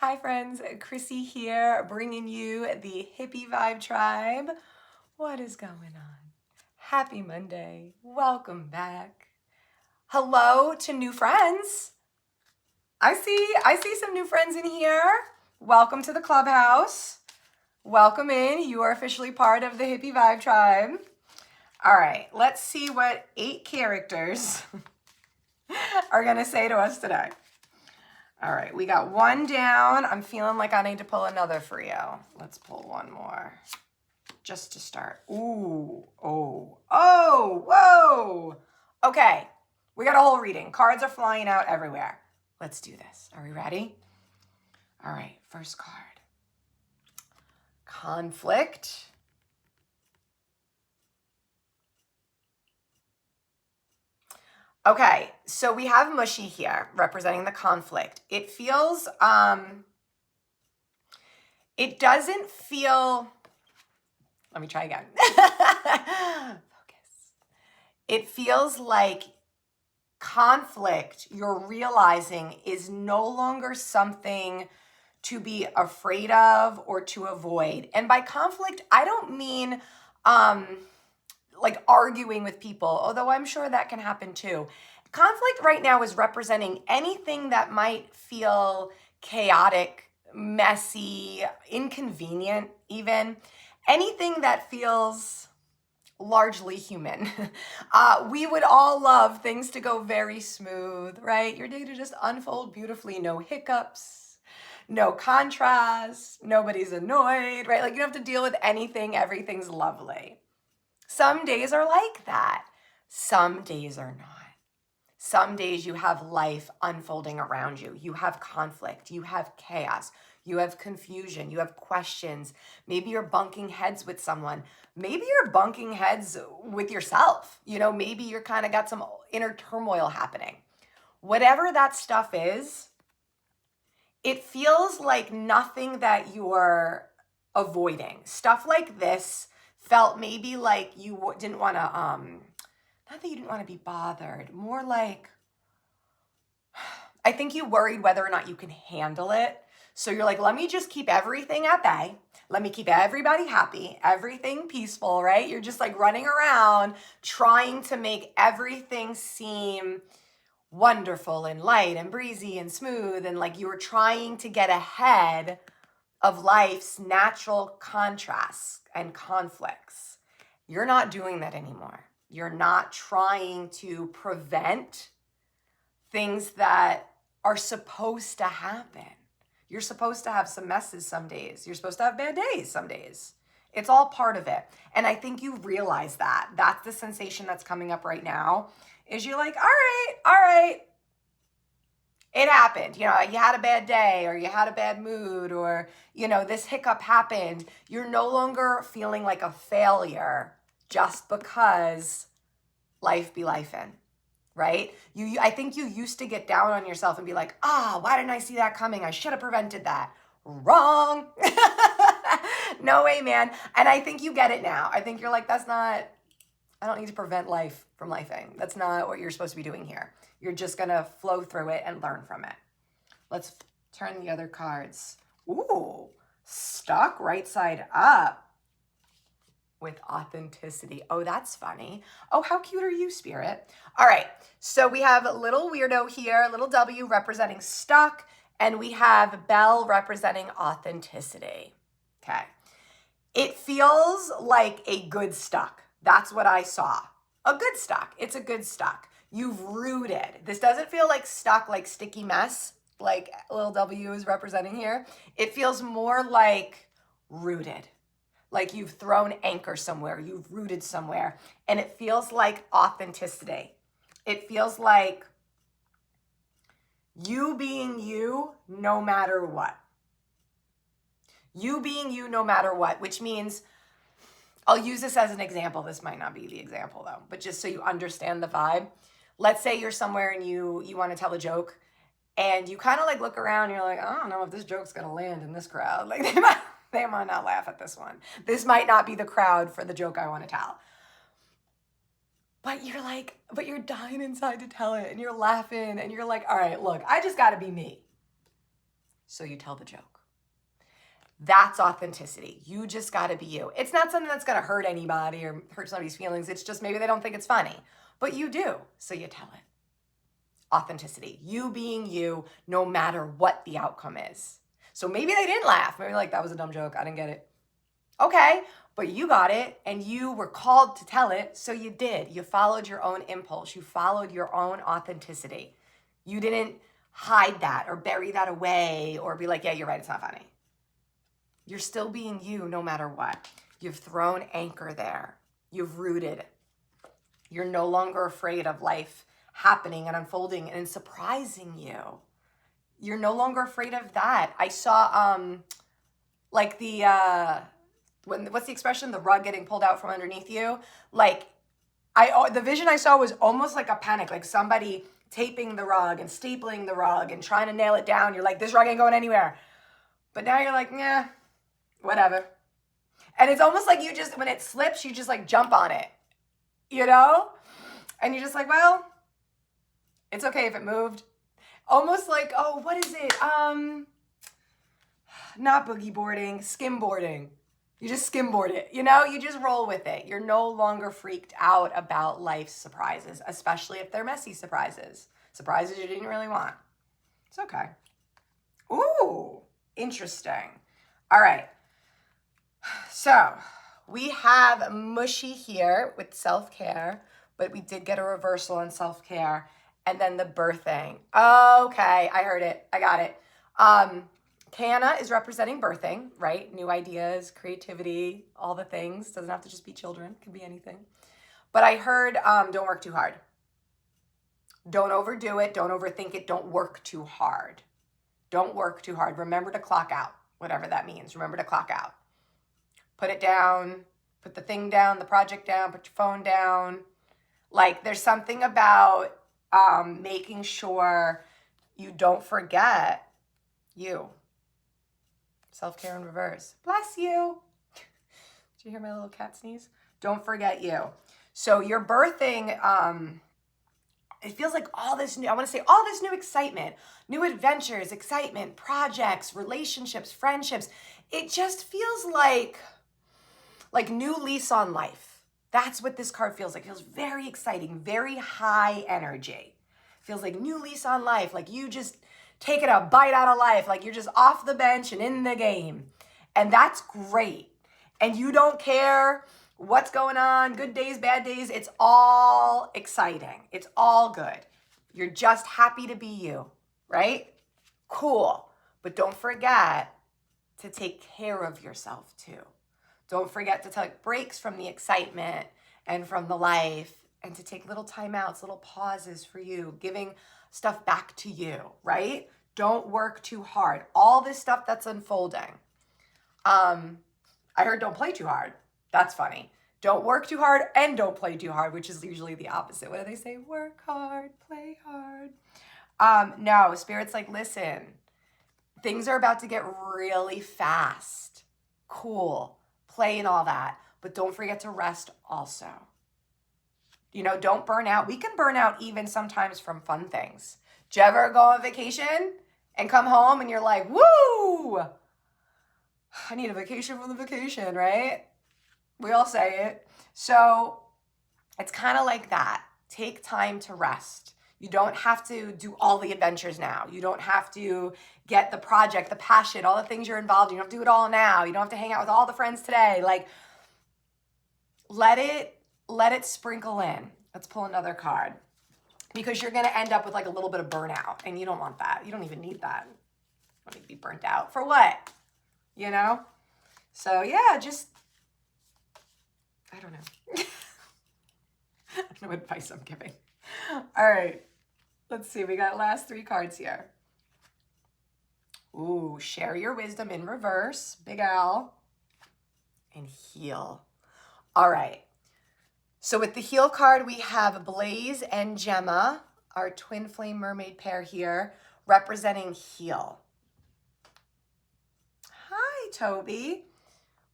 Hi friends, Chrissy here, bringing you the Hippie Vibe Tribe. What is going on? Happy Monday. Welcome back. Hello to new friends. I see some new friends in here. Welcome to the clubhouse. Welcome in. You are officially part of the Hippie Vibe Tribe. All right, let's see what 8 characters are going to say to us today. All right, we got 1 down. I'm feeling like I need to pull another for you. Let's pull 1 more just to start. Ooh, oh, whoa. Okay, we got a whole reading. Cards are flying out everywhere. Let's do this. Are we ready? All right, first card. Conflict. Okay, so we have Mushy here representing the conflict. It feels, it doesn't feel, let me try again. Focus. It feels like conflict, you're realizing, is no longer something to be afraid of or to avoid. And by conflict, I don't mean like arguing with people, although I'm sure that can happen too. Conflict right now is representing anything that might feel chaotic, messy, inconvenient, even anything that feels largely human. We would all love things to go very smooth, right? Your day to just unfold beautifully, no hiccups, no contrast, nobody's annoyed, right? Like you don't have to deal with anything, everything's lovely. Some days are like that. Some days are not. Some days you have life unfolding around you. You have conflict, you have chaos, you have confusion, you have questions. Maybe you're bunking heads with someone. Maybe you're bunking heads with yourself. You know, maybe you're kind of got some inner turmoil happening. Whatever that stuff is, it feels like nothing that you're avoiding. Stuff like this felt maybe like you didn't want to, not that you didn't want to be bothered, more like, I think you worried whether or not you can handle it. So you're like, let me just keep everything at bay. Let me keep everybody happy, everything peaceful, right? You're just like running around trying to make everything seem wonderful and light and breezy and smooth. And like you were trying to get ahead of life's natural contrasts and conflicts. You're not doing that anymore. You're not trying to prevent things that are supposed to happen. You're supposed to have some messes some days. You're supposed to have bad days some days. It's all part of it. And I think you realize that. That's the sensation that's coming up right now, is you're like, all right. It happened. You know, you had a bad day or you had a bad mood or, you know, this hiccup happened. You're no longer feeling like a failure just because life be lifing, right? I think you used to get down on yourself and be like, why didn't I see that coming? I should have prevented that. Wrong. No way, man. And I think you get it now. I think you're like, I don't need to prevent life from lifing. That's not what you're supposed to be doing here. You're just going to flow through it and learn from it. Let's turn the other cards. Ooh, stuck right side up with authenticity. Oh, that's funny. Oh, how cute are you, Spirit? All right, so we have little weirdo here, little W representing stuck, and we have Belle representing authenticity. Okay. It feels like a good stuck. That's what I saw. A good stuck. It's a good stuck. You've rooted. This doesn't feel like stuck, like sticky mess, like little W is representing here. It feels more like rooted. Like you've thrown anchor somewhere. You've rooted somewhere. And it feels like authenticity. It feels like you being you no matter what. You being you no matter what, which means, I'll use this as an example. This might not be the example though, but just so you understand the vibe. Let's say you're somewhere and you want to tell a joke and you kind of like look around and you're like, I don't know if this joke's going to land in this crowd. Like they might not laugh at this one. This might not be the crowd for the joke I want to tell. But you're dying inside to tell it and you're laughing and you're like, all right, look, I just got to be me. so you tell the joke. That's authenticity. You just got to be you. It's not something that's going to hurt anybody or hurt somebody's feelings. It's just maybe they don't think it's funny, but you do, so you tell it. Authenticity. You being you, no matter what the outcome is. So maybe they didn't laugh. Maybe like, that was a dumb joke. I didn't get it. Okay, but you got it and you were called to tell it, so you did. You followed your own impulse. You followed your own authenticity. You didn't hide that or bury that away or be like, yeah, you're right, it's not funny. You're still being you no matter what. You've thrown anchor there. You've rooted. You're no longer afraid of life happening and unfolding and surprising you. You're no longer afraid of that. I saw like what's the expression? The rug getting pulled out from underneath you. Like the vision I saw was almost like a panic, like somebody taping the rug and stapling the rug and trying to nail it down. You're like, this rug ain't going anywhere. But now you're like, yeah, whatever. And it's almost like you just, when it slips, you just like jump on it, you know? And you're just like, well, it's okay if it moved. Almost like, oh, what is it? Not boogie boarding, skim boarding. You just skimboard it, you know? You just roll with it. You're no longer freaked out about life's surprises, especially if they're messy surprises. Surprises you didn't really want. It's okay. Ooh, interesting. All right. So we have mushy here with self-care, but we did get a reversal in self-care. And then the birthing. Okay, I heard it. I got it. Canna is representing birthing, right? New ideas, creativity, all the things. Doesn't have to just be children. It can be anything. But I heard don't work too hard. Don't overdo it. Don't overthink it. Don't work too hard. Don't work too hard. Remember to clock out, whatever that means. Remember to clock out. Put it down. Put the thing down, the project down. Put your phone down. Like there's something about making sure you don't forget you. Self-care in reverse. Bless you. Did you hear my little cat sneeze? Don't forget you. So you're birthing, it feels like all this new, I want to say all this new excitement, new adventures, excitement, projects, relationships, friendships. It just feels like new lease on life. That's what this card feels like. It feels very exciting, very high energy. Feels like new lease on life, like you just taking a bite out of life, like you're just off the bench and in the game. And that's great. And you don't care what's going on, good days, bad days. It's all exciting. It's all good. You're just happy to be you, right? Cool. But don't forget to take care of yourself too. Don't forget to take breaks from the excitement and from the life and to take little timeouts, little pauses for you, giving stuff back to you, right? Don't work too hard. All this stuff that's unfolding. I heard don't play too hard. That's funny. Don't work too hard and don't play too hard, which is usually the opposite. What do they say? Work hard, play hard. No, Spirit's like, listen, things are about to get really fast. Cool. Play and all that. But don't forget to rest also. You know, don't burn out. We can burn out even sometimes from fun things. Do you ever go on vacation and come home and you're like, woo, I need a vacation from the vacation, right? We all say it. So it's kind of like that. Take time to rest. You don't have to do all the adventures now. You don't have to get the project, the passion, all the things you're involved in. You don't have to do it all now. You don't have to hang out with all the friends today. Like, let it sprinkle in. Let's pull another card. Because you're going to end up with like a little bit of burnout. And you don't want that. You don't even need that. You don't need to be burnt out. For what? You know? So yeah, just, I don't know. I don't know what advice I'm giving. All right. Let's see. We got last 3 cards here. Ooh, share your wisdom in reverse. Big Al. And heal. All right. So with the heal card, we have Blaze and Gemma, our twin flame mermaid pair here, representing heal. Hi, Toby.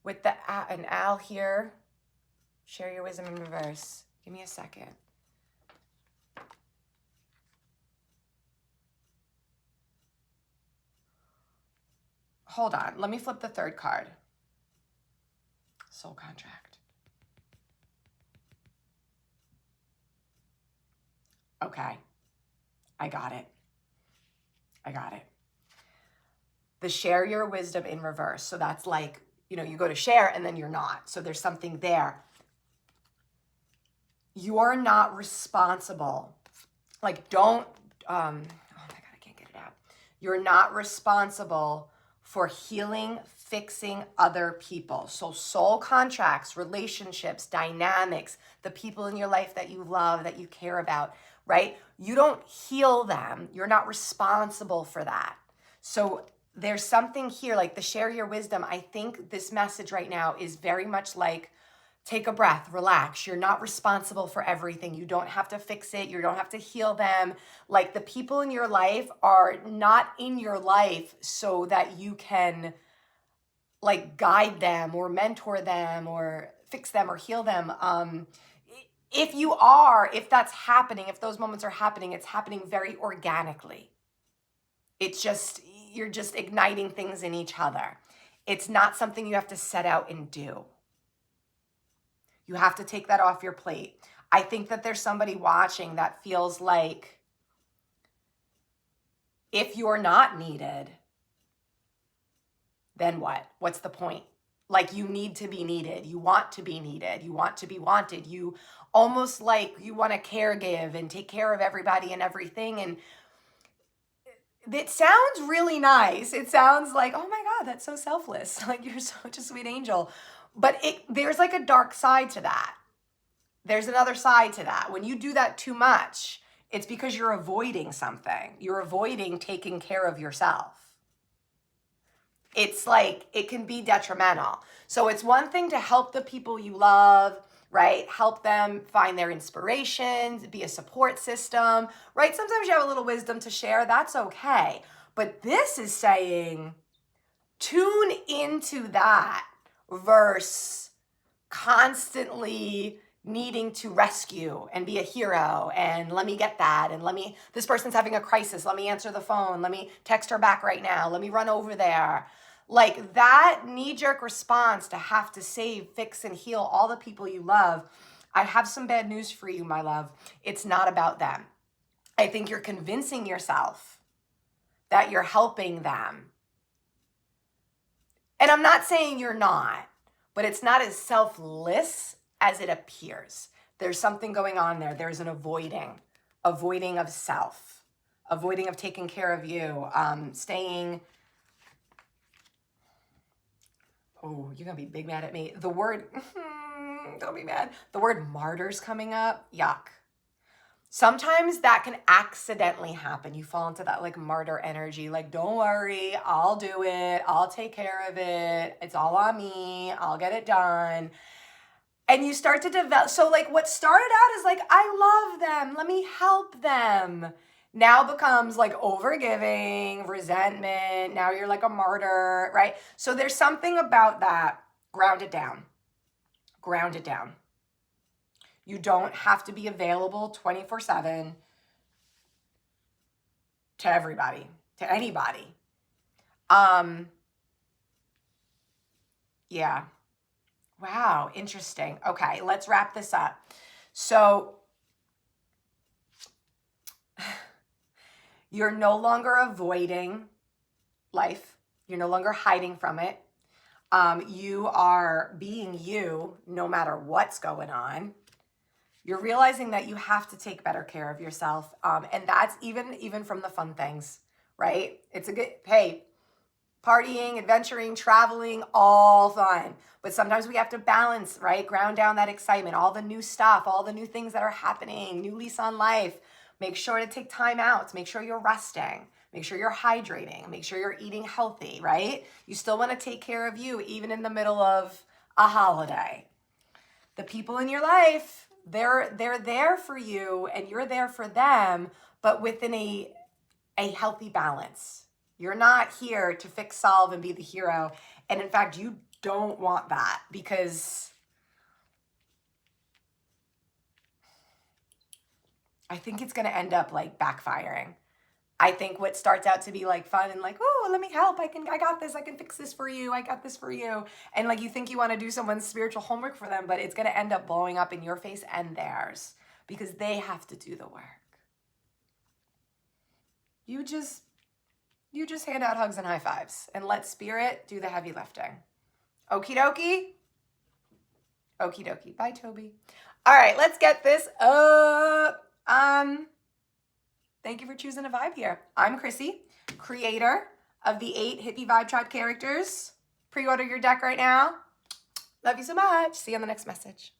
With an Al here, share your wisdom in reverse. Give me a second. hold on. Let me flip the third card. Soul contract. Okay. I got it. The share your wisdom in reverse. So that's like, you go to share and then you're not. So there's something there. You're not responsible. Like, don't, oh my God, I can't get it out. You're not responsible for healing, fixing other people. So soul contracts, relationships, dynamics, the people in your life that you love, that you care about, right? You don't heal them. You're not responsible for that. So there's something here, like the share your wisdom. I think this message right now is very much like, take a breath, relax. You're not responsible for everything. You don't have to fix it. You don't have to heal them. Like, the people in your life are not in your life so that you can like guide them or mentor them or fix them or heal them. If that's happening, if those moments are happening, it's happening very organically. It's just, you're just igniting things in each other. It's not something you have to set out and do. You have to take that off your plate. I think that there's somebody watching that feels like if you're not needed, then what? What's the point? Like, you need to be needed. You want to be needed. You want to be wanted. You almost like you want to caregive and take care of everybody and everything. And it sounds really nice. It sounds like, oh my God, that's so selfless. Like, you're such a sweet angel. But there's like a dark side to that. There's another side to that. When you do that too much, it's because you're avoiding something. You're avoiding taking care of yourself. It's like, it can be detrimental. So it's one thing to help the people you love, right? Help them find their inspirations, be a support system, right? Sometimes you have a little wisdom to share. That's okay. But this is saying, tune into that versus constantly needing to rescue and be a hero and let me get that and this person's having a crisis, let me answer the phone, let me text her back right now, let me run over there. Like, that knee-jerk response to have to save, fix, and heal all the people you love. I have some bad news for you, my love. It's not about them. I think you're convincing yourself that you're helping them. And I'm not saying you're not, but it's not as selfless as it appears. There's something going on there. There's an avoiding of self, avoiding of taking care of you, staying. Oh, you're going to be big mad at me. The word, don't be mad. The word martyr's coming up. Yuck. Sometimes that can accidentally happen. You fall into that like martyr energy. Like, don't worry, I'll do it. I'll take care of it. It's all on me. I'll get it done. And you start to develop. So like, what started out as like, I love them, let me help them, now becomes like overgiving, resentment. Now you're like a martyr, right? So there's something about that. Ground it down. Ground it down. You don't have to be available 24/7 to everybody, to anybody. Yeah. Wow, interesting. Okay, let's wrap this up. So you're no longer avoiding life. You're no longer hiding from it. You are being you no matter what's going on. You're realizing that you have to take better care of yourself. And that's even from the fun things, right? It's a good, hey, partying, adventuring, traveling, all fun. But sometimes we have to balance, right? Ground down that excitement, all the new stuff, all the new things that are happening, new lease on life. Make sure to take time out. Make sure you're resting. Make sure you're hydrating. Make sure you're eating healthy, right? You still want to take care of you even in the middle of a holiday. The people in your life, they're there for you and you're there for them, but within a healthy balance. You're not here to fix, solve, and be the hero. And in fact, you don't want that because I think it's going to end up like backfiring. I think what starts out to be like fun and like, oh, let me help. I got this. I can fix this for you. I got this for you. And like you think you want to do someone's spiritual homework for them, but it's going to end up blowing up in your face and theirs because they have to do the work. You just hand out hugs and high fives and let spirit do the heavy lifting. Okie dokie. Okie dokie. Bye, Toby. All right, let's get this up. Thank you for choosing a vibe here. I'm Chrissy, creator of the 8 Hippie Vibe Tribe characters. Pre-order your deck right now. Love you so much. See you on the next message.